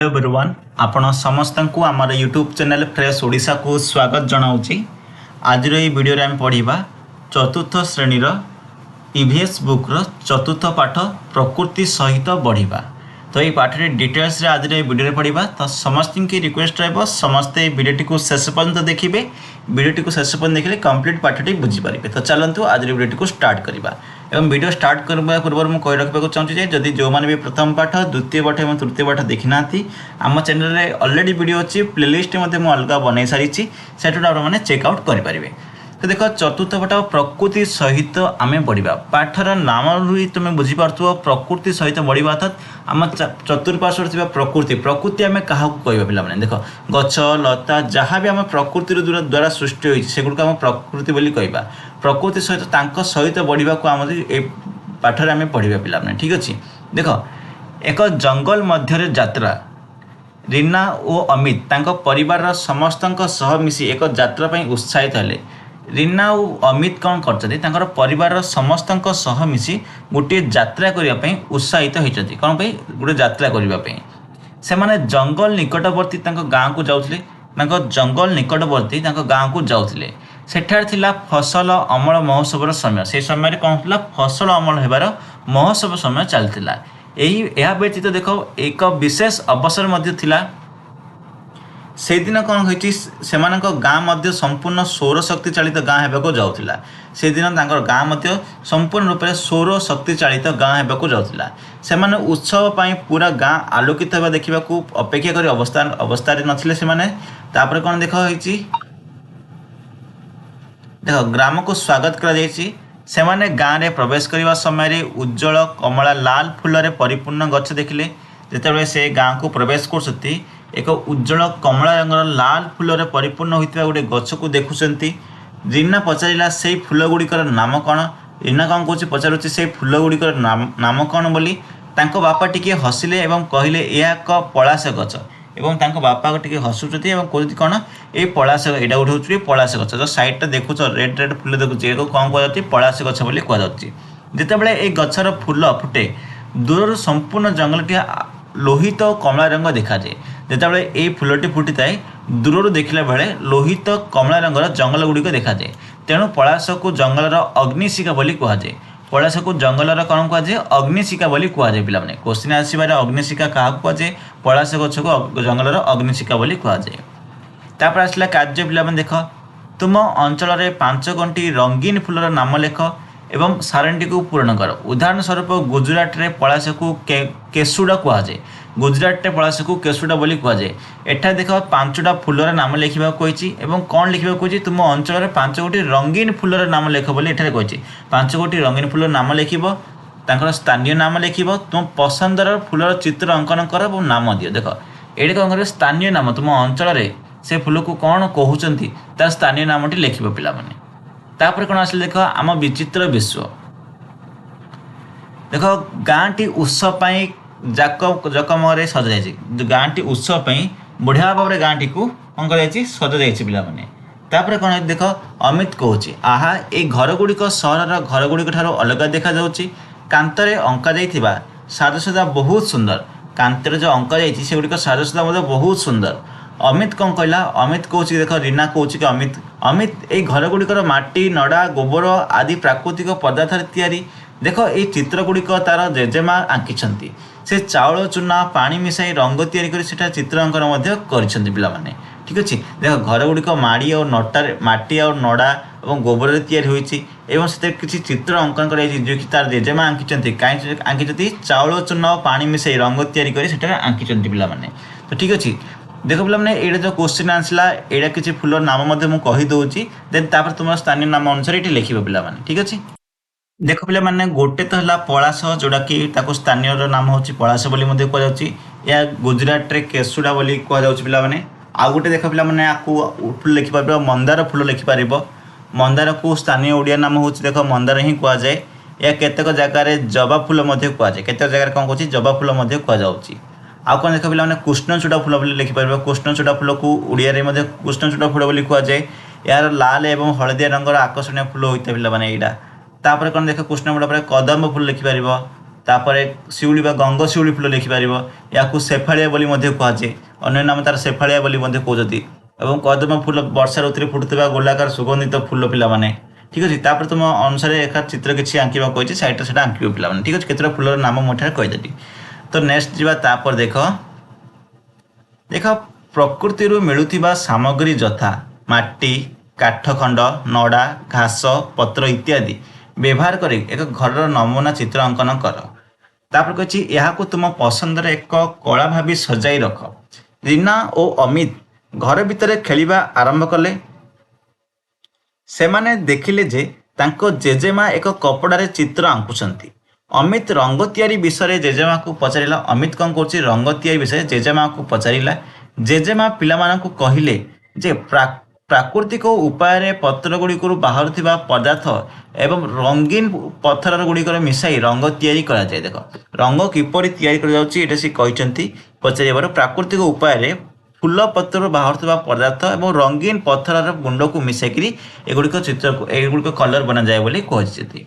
Everyone आपण समस्त को आम यूट्यूब चैनल फ्रेश ओडिशा को स्वागत जनाऊँगी। आज वीडियो रे आम पढ़ा चतुर्थ श्रेणीर ईवीएस बुक्र चतुर्थ पाठ प्रकृति सहित बढ़िबा। तो ये पाठ डिटेल्स रे आज वीडियो रे पढ़ा। तो समस्त की रिक्वेस्ट रहा समस्ते वीडियोटी को शेष पर्यंत देखिए। वीडियोटी को शेष पर्यंत देखिए कंप्लीट पाठटी बुझीपारे। तो चलतु आज वीडियोटी को स्टार्ट करवा। एवं वीडियो स्टार्ट करने पूर्व मुझे कही रखा चाहूँगी जदि जो मैंने भी प्रथम पाठ द्वितीय पाठ और तृतीय पाठ देखी ना आम चैनल में अलरेडी वीडियो अच्छी प्लेलिस्ट में अलग बनई सारी से आपने चेकआउट करेंगे। तो देख चतुर्थ पाठ प्रकृति सहित आम बढ़िया पाठर नाम ही तुम बुझीपार प्रकृति सहित बढ़िया अर्थात आम चतुर्पार्श्व प्रकृति प्रकृति आम क्या कह पे देख गछ लता जहाँ भी आम प्रकृति द्वारा सृष्टि होती सेगुड़ आम प्रकृति बोली कहवा प्रकृति सहित बढ़िया को आम पाठर आम पढ़ा पे ठीक अच्छे। देख एक जंगल मध्य यात्रा रीना और अमित तांको परिवार समस्त सह मिसी एक यात्रा उत्साहित हेले। रीना और अमित कौन कर परिवार समस्त सह मिसी गोटे यात्रा करने उत्साहित होती कौन पे गोटे यात्रा करने से माने जंगल निकटवर्ती गाँव को जाऊे जंगल निकटवर्ती गाँव को जाऊे सेठार थिला फसल अमल महोत्सव समय से समय कौन था फसल अमल होबार महोत्सव समय चलता। यह व्यतीत देख एक विशेष अवसर मध्य थिला से दिन कौन होती से गाँ संपूर्ण सौर शक्ति चालित गाँ होगा जाऊला से दिन गाँ संपूर्ण रूप से सौर शक्ति चालित गाँ होगा जाऊला से उत्सव पर पूरा गाँ आलोकित होगा देखा अपेक्षा कर अवस्था नथिले से तापर कौन देख देख ग्राम को स्वागत कर गाँव में प्रवेश करने समय उज्जवल कमला लाल फूल परिपूर्ण गछ देखिले जिते से गाँव को प्रवेश कर एक उज्जवल कमला रंगर लाल फूल परिपूर्ण होता गोटे गछ को देखुंट। रीना पचारा से फूल गुड़िकर नाम कौन रीना कौन कौन पचारुच्च से फूल गुड़िकर नाम कौन बोली बापा टिके हसिले और कहले यह एक पलाश गछ एवं बापा टिके हसुच्च कहते कौन ये पलाश यहाँ गोटे हूँ पलाश गछ जो सैड्टा देखुच रेड रेड फूल देखुचे कौन कह पलाश गछ बोली कहुच्छी। जितेबाला ये गछर फूल फुटे दूर संपूर्ण जंगलटी लोहित कमला रंग देखा जाए। जितेबाला ये फूलटी फुटी थाए दूर देखला बेले लोहित कमला रंगर जंगल गुड़िक देखा जाए। तेणु पलाश को जंगलर अग्निशिखा बोली कहुए पलाश को जंगलर कौन कहुए अग्निशिखा बोली कहुए। पे क्वेश्चन आसबार अग्निशिखा क्या कहुए पलाश गछ को जंगलर अग्निशिखा बोली कहुए। तापर आसला कार्य पे देख तुम अंचल 5टी रंगीन फूलर नाम लेख एवं सारणी को पूरण कर। उदाहरण स्वरूप गुजरात रे पलाश को केसुड़ा कहुए गुजरात रे पलाश को केसुड़ा बोली कहुए। एठा देख 5टा फूलर नाम लिखा कही कौन लिखा कही तुम अंचल 5 गोटी रंगीन फूलर नाम लेख बोली एठारे कही 5 गोटी रंगीन फूलर नाम लिख स्थानीय नाम लिख तुम पसंदर फूलर चित्र अंकन कर और नाम दियो। देख ये कौन कर स्थानीय नाम तुम अंचल से फूल को कौन कहते तार स्थानीय नामटी लिख पे। तापर कौन आस देख आम विचित्र विश्व देख गाँटी उत्सव जकम सजा गाँटी उत्सव बढ़िया भाव में गाँटी को कौन कर सजा पे। तापर कौन देख अमित कहूँ आहा ये घर गुड़िक सहर घर गुड़िक अलग देखा कांतरे अंका जा साजसजा बहुत सुंदर कांतरे जो अंका जागुड़िक साजसजा बहुत सुंदर। अमित कौन कहला अमित कौच देख रीना कौच कि अमित अमित ये घर गुड़िकर माटी नड़ा गोबर आदि प्राकृतिक पदार्थ तैयारी देख ये चित्र गुड़िक तार जेजेमा आंकी से चाउल चूना पानी मिसाई रंग या चित्र अंकन कर ठीक अच्छे। देख घर गुड़िक माड़ी और नटार माटी और नड़ा और गोबर से किसी चित्र अंकन कर जो कि तार जेजेमा आंकी कहीं आंकी चाउल चूना और पानी मिसाई रंग या आंकी पे। तो ठीक अच्छे देख पे ये जो क्वेश्चन आसला यहाँ किसी फूलर नाम मुझे कहीदे देन तापर तुम स्थानीय नाम अनुसार ये लिखे पे ठीक अच्छे। देख पे मैंने गोटे तो है पलाश जोटा कि स्थानीय नाम हूँ पलाश बोली कहुच्छी या गुजरात रे केसुड़ा बोली कहु पे। आउ गोटे देख पे मैंने आपको फूल लिखिपार मंदार फूल लिखिपार मंदार को स्थानीय ओडिया नाम हूँ देख मंदार ही कहुए या केतेक जगार जबा फूल कहुए केतेक जगार कौन कह जबा फूल कहुच्छी। आउ कौन देख पे कृष्णचूड़ा फूल बोली लिखिपार कृष्णचूड़ा फूल को ओडिया कृष्णचूड़ा फूल बोली कहुए। यार लाल एवं हलदिया रंगर आकर्षणीय फूल होता है पे यहाँ तापर कौन देख कृष्णचूड़ा पर कदम्ब फूल लिखिपार तापर शिउली बा गंग शिउली फुल लिखिपर या शेफाड़िया बोली कहुए अन्य नाम तार शेफाड़िया बोली कहते और कदम फुल वर्षा ऋतु फुटुवा गोलाकार सुगंधित फुल पिलाने ठीक अच्छे तापर तुम अनुसार एक चित्र किसी आंकिबा कही सैड से आंकिब पिलाने ठीक अच्छे केतटा फुलर नाम मुझे कहीदेली। तो नेक्स्ट जीवा तापर देख देख प्रकृति मिलुथिबा सामग्री यथा माटी काठखंड नड़ा घास पत्र इत्यादि व्यवहार कर एक घर नमूना चित्र अंकन कर। तापर कही यह तुम पसंदर एक कला भावी सजाई रख। रीना और अमित घर भितर खेलिबा आरंभ कले। सेमाने देखिले जे तांको जेजेमा एक कपड़ारे चित्र आंकुचंती। अमित रंग तैयारी विषय जेजेमा को पचारिला। अमित कौन कर रंग तैयारी विषय जेजेमा को पचारिला। जेजेमा पिलामानकु कहिले जे प्राकृतिक उपाय पत्र गुड़िक बाहर पदार्थ एवं रंगीन पत्थर गुड़िक मिसाई रंग तैयारी करा जाए। देख रंग किपरि तैयारी करा जाउछि एटा से कहिसंती पचारिबार प्राकृतिक उपाय फूल पत्र बाहर पदार्थ और रंगीन पत्थर गुंड को मिसाई एगुड़िक चित्र को एगुड़िक कलर बना जाए बोली कहते।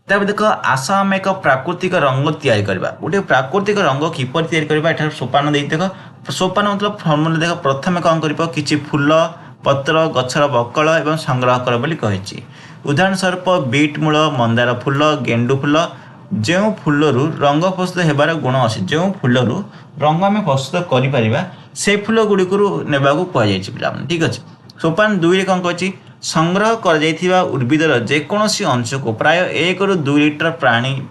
तब देख आस आम एक प्राकृतिक रंग तैयारी करबा। गोटे प्राकृतिक रंग किपर तैयारी करबा एठार सोपान देख देख सोपान मतलब फर्मुला देख प्रथम कौन कर किछि फूल पत्र गछर बकल एवं संग्रह कर बोली कहिछि। उदाहरण स्वरूप बीट मूल मंदार फूल गेंडु फूल जो फूलरू रंग प्रस्तुत होबार गुण अच्छे जो फूलरू रंग आम प्रस्तुत करिपरिबा से फूल गुड़िक नेबाकू कहुଯାଇଛି पिलाने ठीक अच्छे। सोपान 2 कौन कही संग्रह कर जाइथिबा उद्भिदर जेकोसी अंश को प्राय 1 ରୁ 2 लिटर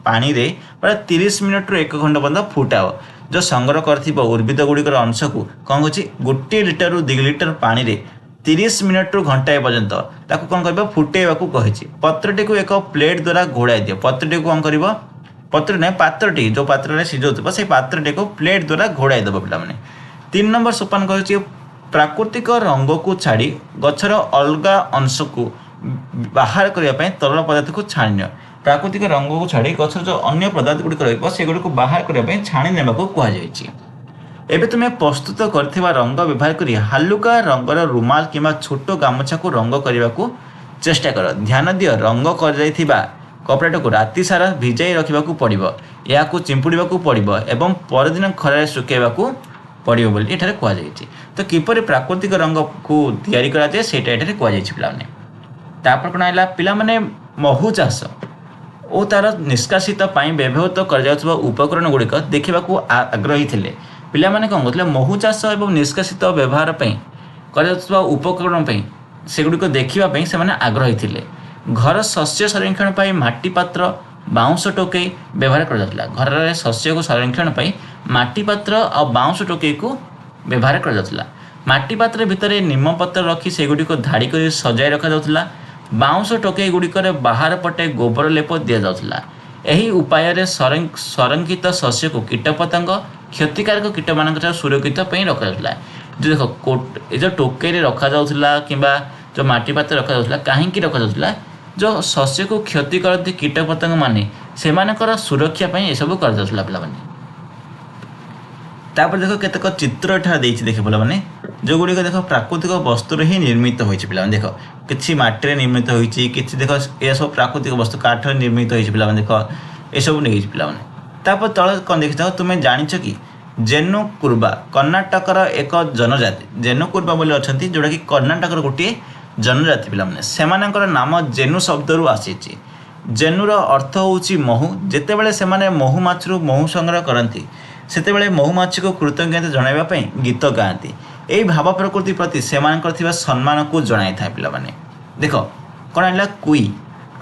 पानी रे प्राय 30 मिनट ରୁ 1 घंटा पर्यंत फुटाओ। जो संग्रह कर उद्भिद गुड़िकर अंश को कौन कह 1 लिटर ରୁ 2 लिटर पानी रे 30 मिनट ରୁ घंटाए पर्यंत ताकू कौन कर फुटेवाकू कही। पत्रटी को एक प्लेट द्वारा घोड़ाई दियो। पत्रटी को कौन कर पत्र नहीं पात्रटी जो पात्र सीझुव से पात्रटी को प्लेट द्वारा घोड़ाई देव पिलाने। 3 नंबर सोपान कह प्राकृतिक रंग को छाड़ी गछर अलग अंश को बाहर करने तरल पदार्थ को छाणी। प्राकृतिक रंग को छाड़ी गछर जो अन्य पदार्थ गुड़िक रही बाहर करने छाणी ने कहुई। एबे तुम्हें प्रस्तुत करथिबा रंग व्यवहार करी हालुका रंगर रुमाल किंबा छोट गामुछा को रंग करने को चेष्टा कर। ध्यान दियो रंग कर जाइथिबा कपड़ाटा को राति सारा भिजाई रखा पड़ो या चिंपुड़ा पड़ो एवं परदिन खरारे सुखेवाकू पड़ो बोली एठारे कहुई। तो किपर प्राकृतिक रंग को तैयारी करा जाए सेटा एठारे कहुई पिलाने। तापर कौन है पिलाने महू चाष और तार निष्कासित व्यवहृत कर उपकरण गुड़िक देखा आग्रही थे। पिलाने कौन कहते महू चाष और निष्कासित व्यवहार कर उपकरण सेगुड़िक देखापी से आग्रही थे। घर शस्य संरक्षण पर माटी पात्र बाउंश टोकई व्यवहार कर घर शस्य को संरक्षण पर माटी पात्र और बाउंश टोकई को व्यवहार कर माटी पात्र भितर निम पत्र रखी सेगुड़िक धाड़ी कर सजाई रखा जाउथला। बाउंश टोकई गुड़िक बाहर पटे गोबर लेप दि जाउथला। एही उपाय संरक्षित शस्य को कीटपतंग क्षतिकारक कीट मान सुरक्षित रखा जाउथला। जो देख जो टोकई रखा जाउथला किंबा जो माटी पात्र रखा जाउथला कहीं रखा जाउथला जो शस्य को क्षति करती कीटपतंग माने सेमानकर सुरक्षा ये सब कर जाउथला पिलाने। तापर देख केतक चित्र एठार देछि देख पिलाने जो गुड़िक देख प्राकृतिक वस्तु ही निर्मित होइछि पिलाने। देख किछि माटी रे निर्मित होइछि किछि देख ए सब प्राकृतिक वस्तु काठ रे निर्मित होइछि पिलाने। देख ए सब नै पिलाने। तापर तळ कोन देखिथाओ तुमे जानिछ कि जेनु कुर्बा कर्णाटकर एक जनजाति जेनु कुर्बा बोली अछंती जोडा कि कर्णाटकर गोटे जनजाति पिलाने सेमानकर नाम जेनु शब्दरू आसीछि। जेनुर अर्थ होउछि महू। जेतेबेले सेमाने महू माछरू महू संग्रह करंती सेतेबेले महुमाछी को कृतज्ञता जणाइबा पई गीत गाती। एई भाव प्रकृति प्रति सेमानकर थिबा सम्मान को जणाई थाए पिलाने। देख कोन आला कुई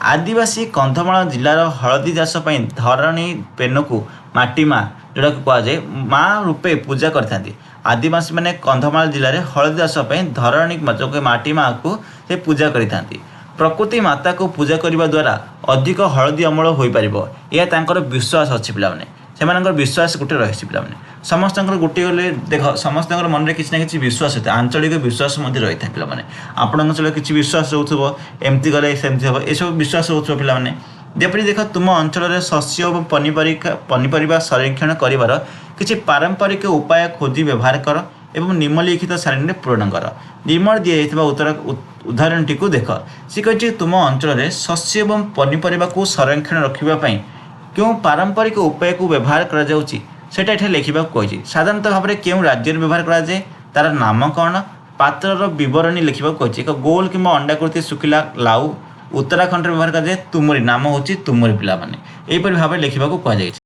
आदिवासी कंधमाल जिलार हलदी चाष पई धरणी पेन को माटी माँ जोड़ा कह जाए माँ रूपे पूजा करथांती। आदिवासी माने कंधमाल जिले में हलदी चाष पई धरणी माटी माँ को से पूजा करिथांती। प्रकृति माता को पूजा करने द्वारा अधिक हलदी अमल हो पार यह तांकर विश्वास अच्छी पिलाने से विश्वास गोटे रही पिलाने समस्त गोटे गले देख समस्त मन में किसी ना कि विश्वास होता है आंचलिक विश्वास रही था पिलाने आपण अंचल किसी विश्वास हो एमती गले सेमती हम यह विश्वास हो पिलाने जपरी देख तुम अंचल शस्य और पनीपरिया संरक्षण कर किसी पारंपरिक उपाय खोजी व्यवहार कर एवं निम्नलिखित सारणी पूरण कर। निम्न दी उत्तर उदाहरण टी देख सी कही तुम अंचल शस्य और पनीपरिया को संरक्षण रखापी କେଉଁ ପାରମ୍ପରିକ ଉପାୟକୁ ବ୍ୟବହାର କରାଯାଉଛି ସେଟା ଏଠାରେ ଲେଖିବାକୁ କହିଛି। ସାଧାରଣତଃ ଭାବରେ କେଉଁ ରାଜ୍ୟରେ ବ୍ୟବହାର କରାଯାଏ, ତାର ନାମ କ'ଣ, ପାତ୍ରର ବିବରଣୀ ଲେଖିବାକୁ କହିଛି। ଏକ ଗୋଲ କିମ୍ବା ଅଣ୍ଡାକୃତି ଶୁଖିଲା ଲାଉ ଉତ୍ତରାଖଣ୍ଡରେ ବ୍ୟବହାର କରାଯାଏ। ତୁମୁରି, ନାମ ହେଉଛି ତୁମୁରି ପିଲାମାନେ। ଏହିପରି ଭାବରେ ଲେଖିବାକୁ କୁହାଯାଇଛି।